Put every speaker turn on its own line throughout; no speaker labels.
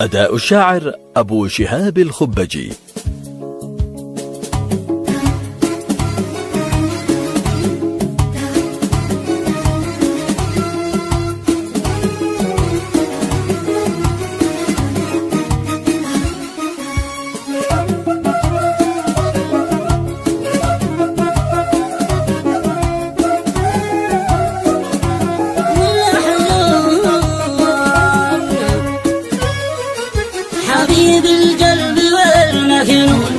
أداء الشاعر أبو شهاب الخبجي.
حبيب القلب والمكنون،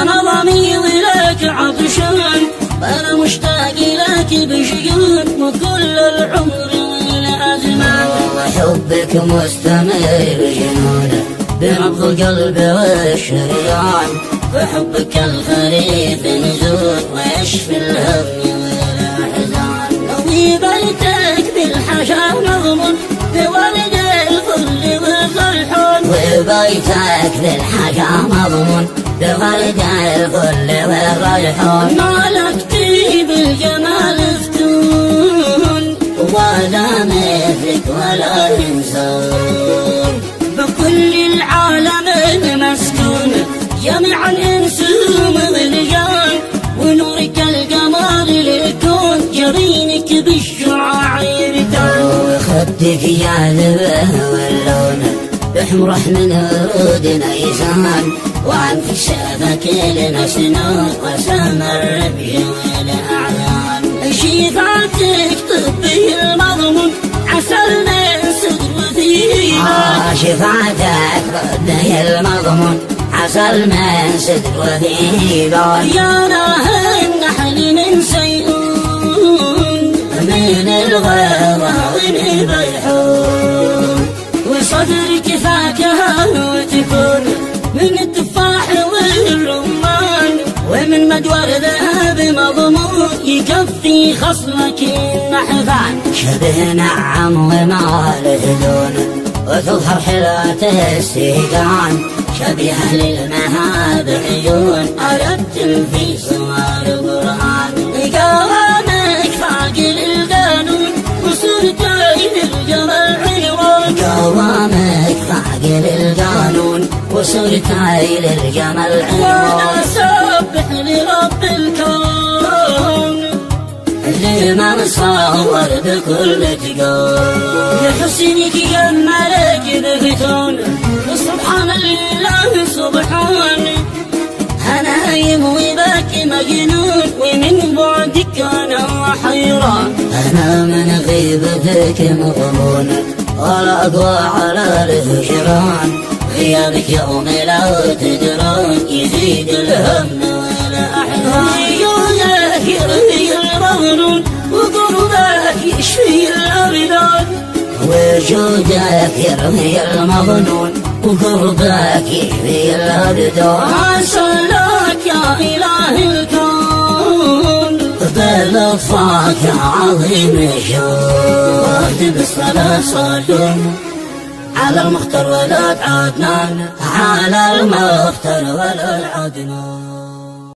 أنا ضميري لك عطشان، أنا مشتاق لك بشجون وكل العمر والأزمان. وحبك مستمر بجنونه بنبض القلب والشريان، وحبك الخريف نزول ويشفي الهم والأحزان. نوي بيتك بالحشا مضمون بولد الفل والريحان، وبيتك بالحشا مضمون بولد الفل والريحان. مالكتي بالجمال فتون ولا مثلك ولا إنسان، بكل العالم المسكون جميعا انس ومغلجان، ونورك القمر للكون جبينك بالشعاع يرتان. وخدك يا ذبه واللون بحمرح من ورود نيسان، وعن في شافك لنا سنون وسام الربيع والأعيان. شفاعتك طبي المضمون عسل من صدر وثيبان، شفاعتك طبي المضمون عسل من صدر وثيبان. يا نهر النحل من سيئون من الغابة ومن بيحون، وصدرك فاكهة وتكون من التفاح والرمان، ومن مجور ذهب مضمون يكفي خصمك النحفان. شبه نعم وما له دون وتظهر حلاته السيقان، شبيهة للمهاب عيون أرتل في صور القرآن. قوامك فاقل القانون وصورتين الجمال عنوان، قوامك فاقل القانون وصورتين الجمال عنوان. وانا سبح لرب الكون اللي ما صور بكل تقول، لحسنك جمالك بفتون سبحان الله سبحان. أنا هايم وباكي مجنون ومن بعدك أنا حيران، أنا من غيبتك مغمون ولا أقوى على الهجران. غيابك يوم لا تدران يزيد الهم والأحزان. وجودك يرمي المغنون وقربك يشفي الأبدان، وجودك يرمي المظنون وقربك يشفي الأبدان. صلاك يا إله الكون بلطفك يا عظيم الشون، واهد بالصلاة صلون على المختار ولد عدنان، على المختار ولد عدنان.